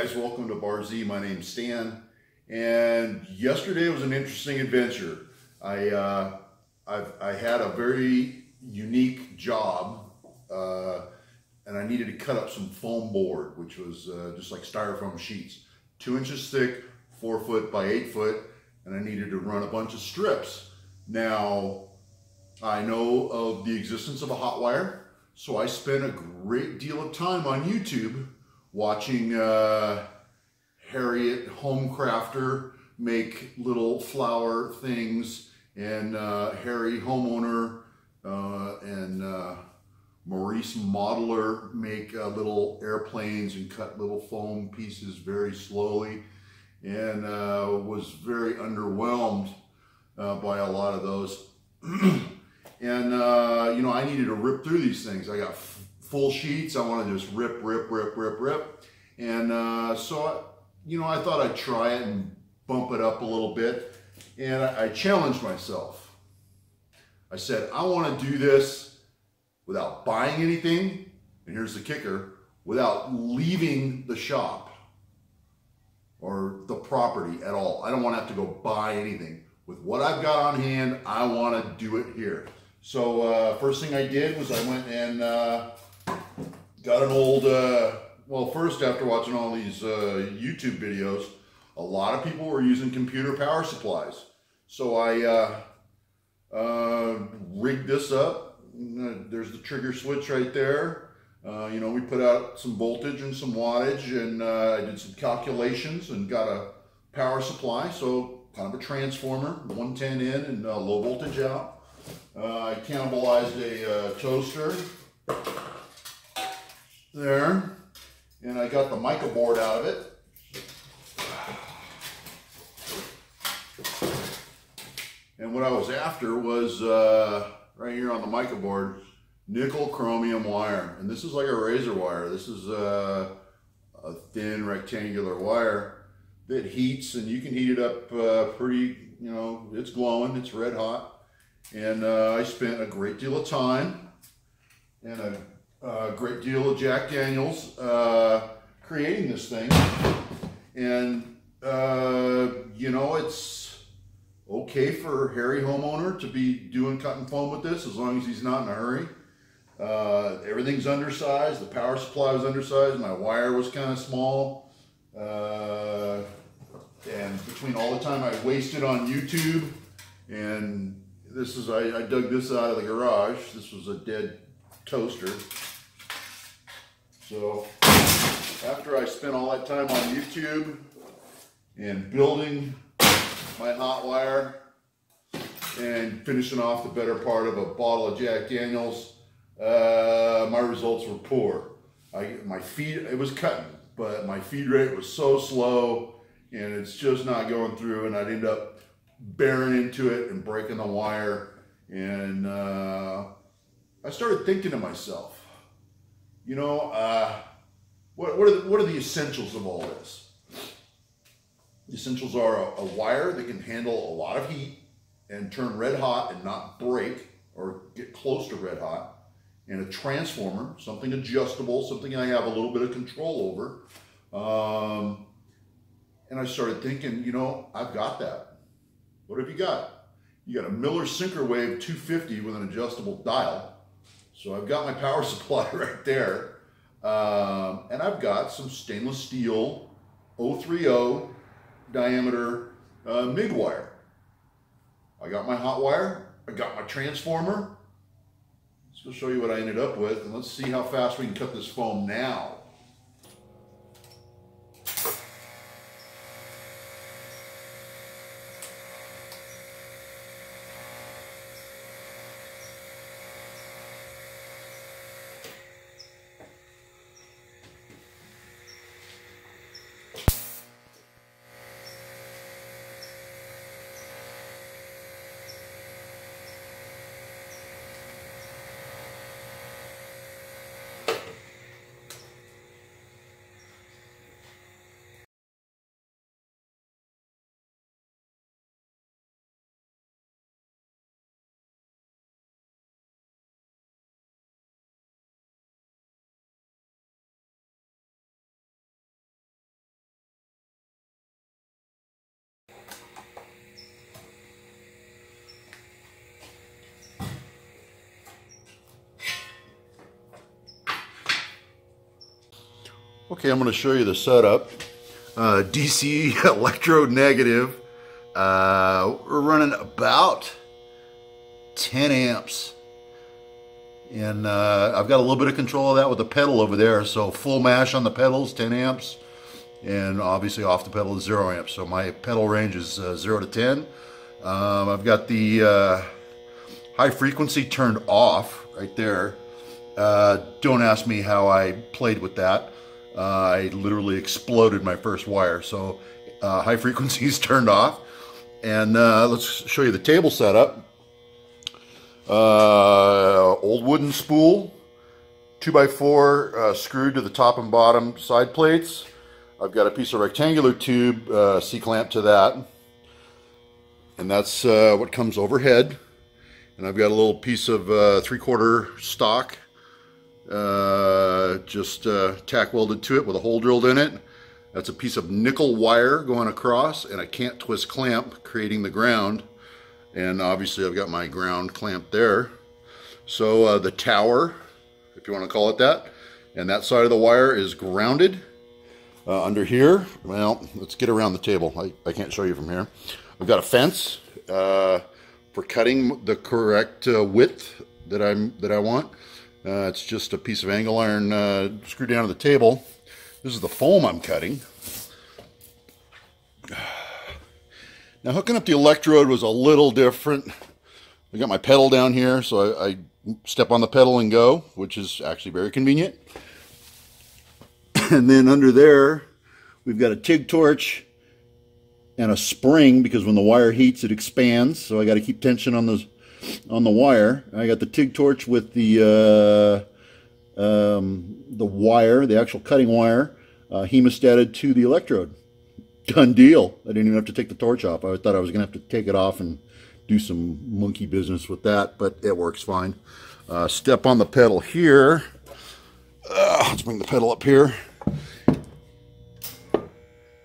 guys, welcome to Bar Z. My name's Stan, and yesterday was an interesting adventure. I had a very unique job, and I needed to cut up some foam board, which was just like styrofoam sheets, 2 inches thick, 4 foot by 8 foot, and I needed to run a bunch of strips. Now, I know of the existence of a hot wire, so I spent a great deal of time on YouTube watching Harriet Homecrafter make little flower things, and Harry Homeowner and Maurice Modeler make little airplanes and cut little foam pieces very slowly, and was very underwhelmed by a lot of those. And you know, I needed to rip through these things. I got full sheets. I want to just rip. And so, you know, I thought I'd try it and bump it up a little bit. And I challenged myself. I said, I want to do this without buying anything. And here's the kicker: without leaving the shop or the property at all. I don't want to have to go buy anything. With what I've got on hand, I want to do it here. So first thing I did was I went and got an old, well, first, after watching all these YouTube videos, a lot of people were using computer power supplies. So I rigged this up. There's the trigger switch right there. You know, we put out some voltage and some wattage, and I did some calculations and got a power supply. So kind of a transformer, 110 in and low voltage out. I cannibalized a toaster there, and I got the mica board out of it. And what I was after was right here on the mica board, nickel chromium wire. And this is like a razor wire. This is a thin rectangular wire that heats, and you can heat it up pretty, you know, it's glowing, it's red hot. And I spent a great deal of time and a great deal of Jack Daniels creating this thing. And you know, it's okay for Harry Homeowner to be doing cutting foam with this, as long as he's not in a hurry. Everything's undersized. The power supply was undersized. My wire was kind of small. And between all the time I wasted on YouTube, and this is, I dug this out of the garage. This was a dead toaster. So after I spent all that time on YouTube and building my hot wire and finishing off the better part of a bottle of Jack Daniels, my results were poor. My feed, it was cutting, but my feed rate was so slow, and it's just not going through, and I'd end up bearing into it and breaking the wire. And I started thinking to myself, you know, what are the essentials of all this? The essentials are a wire that can handle a lot of heat and turn red hot and not break or get close to red hot, and a transformer, something adjustable, something I have a little bit of control over. And I started thinking, you know, I've got that. What have you got? You got a Miller Synchrowave 250 with an adjustable dial. So I've got my power supply right there. And I've got some stainless steel 030 diameter MIG wire. I got my hot wire. I got my transformer. Let's go show you what I ended up with, and let's see how fast we can cut this foam now. Okay, I'm going to show you the setup. DC electrode negative. We're running about 10 amps. And I've got a little bit of control of that with the pedal over there. So full mash on the pedals, 10 amps. And obviously off the pedal is 0 amps. So my pedal range is 0 to 10. I've got the high frequency turned off right there. Don't ask me how I played with that. I literally exploded my first wire. So high frequency is turned off. And let's show you the table setup. Old wooden spool, 2x4 screwed to the top and bottom side plates. I've got a piece of rectangular tube, C-clamp to that. And that's what comes overhead. And I've got a little piece of 3/4 stock, just tack welded to it with a hole drilled in it. That's a piece of nickel wire going across and a can't twist clamp creating the ground. And obviously I've got my ground clamp there. So the tower, if you want to call it that, and that side of the wire is grounded. Under here, well, let's get around the table. I can't show you from here. I've got a fence for cutting the correct width that I want. It's just a piece of angle iron screwed down to the table. This is the foam I'm cutting. Now hooking up the electrode was a little different. I got my pedal down here, so I step on the pedal and go, which is actually very convenient. And then under there, we've got a TIG torch and a spring, because when the wire heats, it expands. So I got to keep tension on the wire. I got the TIG torch with the wire, the actual cutting wire, hemostated to the electrode. Done deal. I didn't even have to take the torch off. I thought I was going to have to take it off and do some monkey business with that, but it works fine. Step on the pedal here. Let's bring the pedal up here.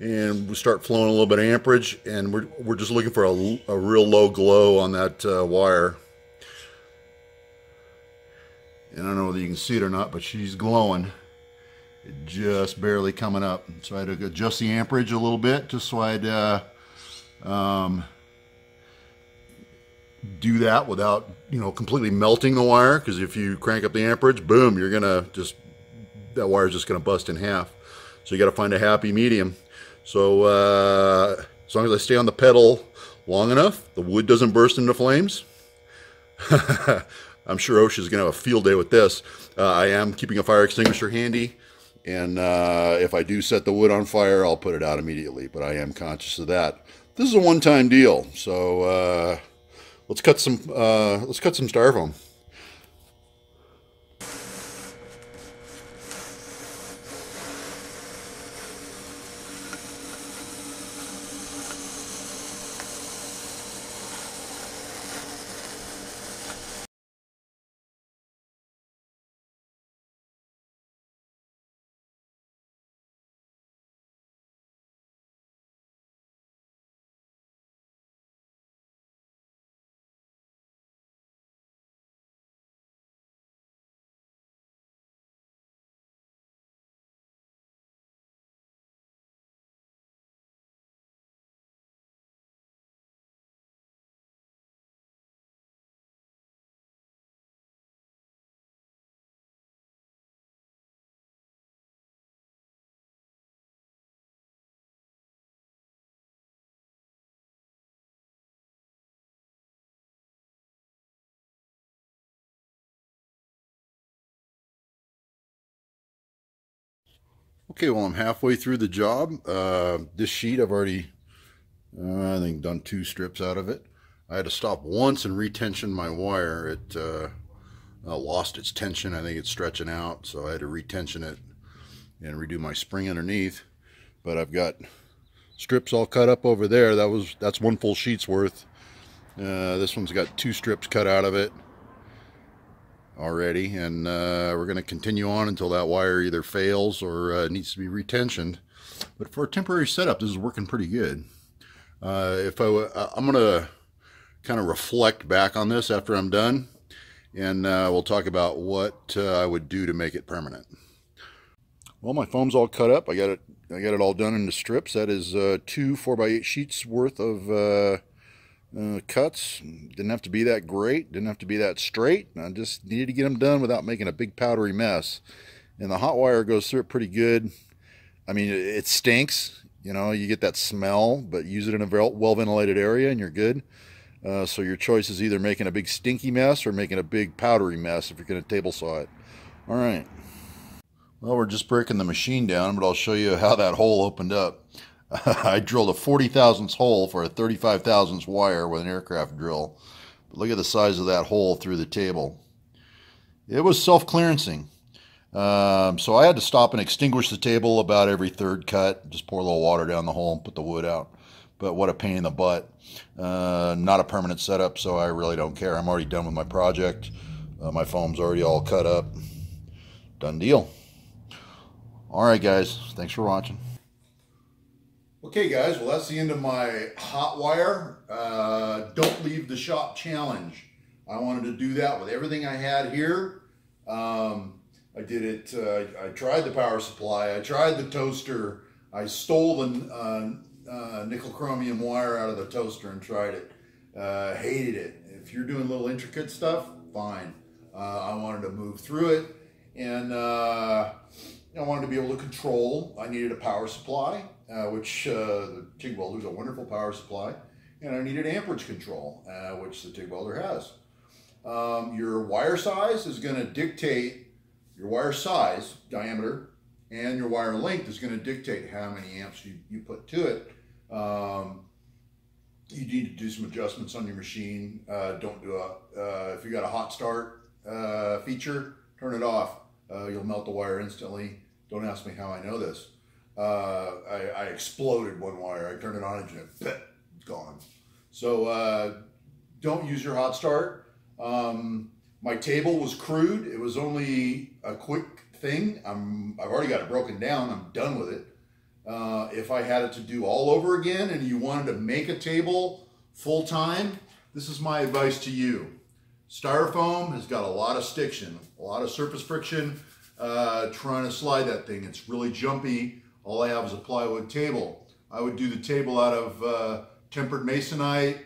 And we start flowing a little bit of amperage, and we're just looking for a real low glow on that wire. And I don't know whether you can see it or not, but she's glowing. It just barely coming up. So I had to adjust the amperage a little bit just so I'd do that without, completely melting the wire, because if you crank up the amperage, boom, you're gonna that wire's just gonna bust in half. So you got to find a happy medium. So as long as I stay on the pedal long enough, the wood doesn't burst into flames. I'm sure OSHA's going to have a field day with this. I am keeping a fire extinguisher handy, and if I do set the wood on fire, I'll put it out immediately, but I am conscious of that. This is a one-time deal, so let's cut some styrofoam. Okay, well, I'm halfway through the job. This sheet, I've already, I think, done 2 strips out of it. I had to stop once and retension my wire. It lost its tension. I think it's stretching out, so I had to retension it and redo my spring underneath. But I've got strips all cut up over there. That's 1 full sheet's worth. This one's got 2 strips cut out of it already, and we're going to continue on until that wire either fails or needs to be retensioned. But for a temporary setup, this is working pretty good. I'm going to kind of reflect back on this after I'm done, and we'll talk about what I would do to make it permanent. Well, my foam's all cut up. I got it all done into strips. That is 2 4x8 sheets worth of cuts. Didn't have to be that great. Didn't have to be that straight. I just needed to get them done without making a big powdery mess. And the hot wire goes through it pretty good. I mean, it stinks. You know, you get that smell, but use it in a well-ventilated area and you're good. So your choice is either making a big stinky mess or making a big powdery mess if you're going to table saw it. All right. Well, we're just breaking the machine down, but I'll show you how that hole opened up. I drilled a 40 thousandths hole for a 35 thousandths wire with an aircraft drill. But look at the size of that hole through the table. It was self-clearancing. So I had to stop and extinguish the table about every third cut. Just pour a little water down the hole and put the wood out. But what a pain in the butt. Not a permanent setup, so I really don't care. I'm already done with my project. My foam's already all cut up. Done deal. Alright guys, thanks for watching. Okay guys, well that's the end of my hot wire. Don't leave the shop challenge. I wanted to do that with everything I had here. I did it, I tried the power supply, I tried the toaster, I stole the nickel chromium wire out of the toaster and tried it. Hated it. If you're doing little intricate stuff, fine. I wanted to move through it, and I wanted to be able to control. I needed a power supply, which the TIG welder is a wonderful power supply, and I needed amperage control, which the TIG welder has. Your wire size is going to dictate your wire size, diameter, and your wire length is going to dictate how many amps you put to it. You need to do some adjustments on your machine. Don't do if you got a hot start feature, turn it off. You'll melt the wire instantly. Don't ask me how I know this. I exploded one wire. I turned it on and it's gone. So don't use your hot start. My table was crude. It was only a quick thing. I've already got it broken down. I'm done with it. If I had it to do all over again and you wanted to make a table full time, this is my advice to you. Styrofoam has got a lot of stiction, a lot of surface friction trying to slide that thing. It's really jumpy. All I have is a plywood table. I would do the table out of tempered masonite,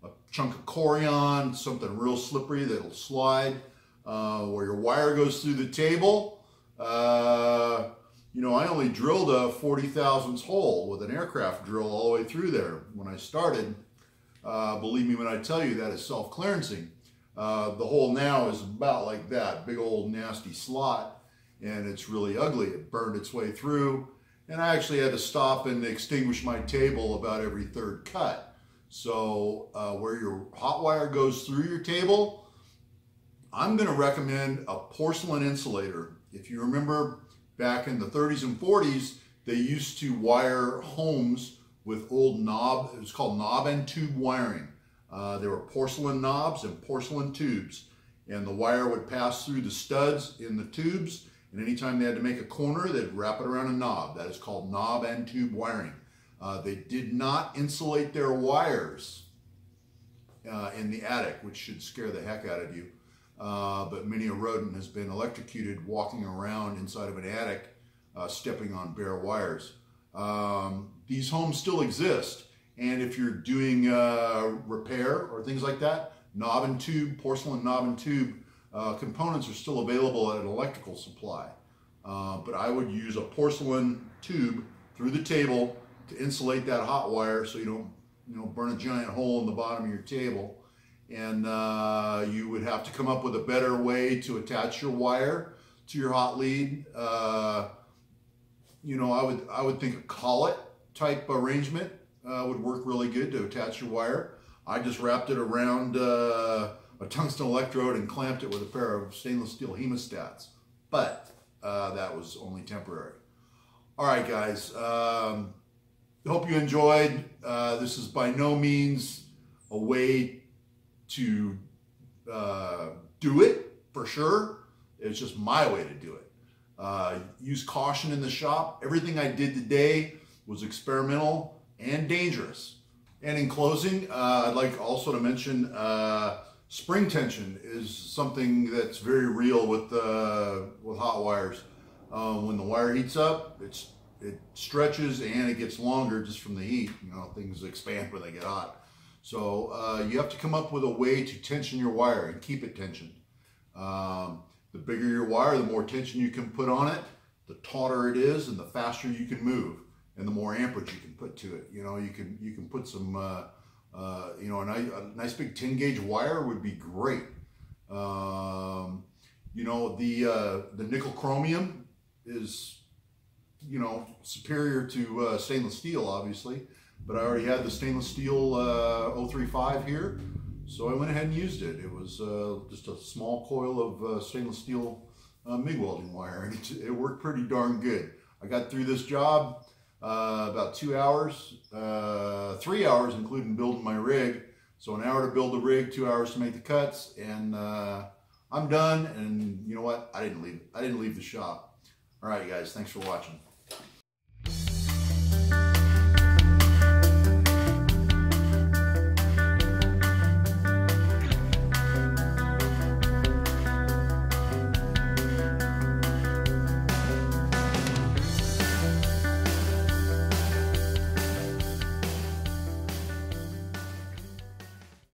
a chunk of Corian, something real slippery that'll slide. Where your wire goes through the table, you know, I only drilled a 40 thousandths hole with an aircraft drill all the way through there when I started. Believe me when I tell you that is self-clearancing. The hole now is about like that, big old nasty slot, and it's really ugly. It burned its way through, and I actually had to stop and extinguish my table about every third cut. So where your hot wire goes through your table, I'm going to recommend a porcelain insulator. If you remember back in the 30s and 40s, they used to wire homes with old knob, it was called knob and tube wiring. There were porcelain knobs and porcelain tubes, and the wire would pass through the studs in the tubes, and anytime they had to make a corner, they'd wrap it around a knob. That is called knob and tube wiring. They did not insulate their wires in the attic, which should scare the heck out of you. But many a rodent has been electrocuted walking around inside of an attic, stepping on bare wires. These homes still exist, and if you're doing repair or things like that, knob and tube, porcelain knob and tube components are still available at an electrical supply. But I would use a porcelain tube through the table to insulate that hot wire so you don't burn a giant hole in the bottom of your table. And you would have to come up with a better way to attach your wire to your hot lead. You know, I would think a collet type arrangement would work really good to attach your wire. I just wrapped it around a tungsten electrode and clamped it with a pair of stainless steel hemostats. But that was only temporary. All right, guys. Hope you enjoyed. This is by no means a way to do it, for sure. It's just my way to do it. Use caution in the shop. Everything I did today was experimental and dangerous. And in closing, I'd like also to mention spring tension is something that's very real with hot wires. when the wire heats up, it stretches and it gets longer just from the heat. You know, things expand when they get hot. So you have to come up with a way to tension your wire and keep it tensioned. The bigger your wire, the more tension you can put on it, the tauter it is, and the faster you can move, and the more amperage you can put to it. You know, you can put some, you know, a nice big 10 gauge wire would be great. You know, the nickel chromium is, you know, superior to stainless steel, obviously, but I already had the stainless steel 035 here, so I went ahead and used it. It was just a small coil of stainless steel MIG welding wire, and it worked pretty darn good. I got through this job about 2 hours, 3 hours including building my rig. So an hour to build the rig, 2 hours to make the cuts, and I'm done. And you know what? I didn't leave the shop. All right, guys, thanks for watching.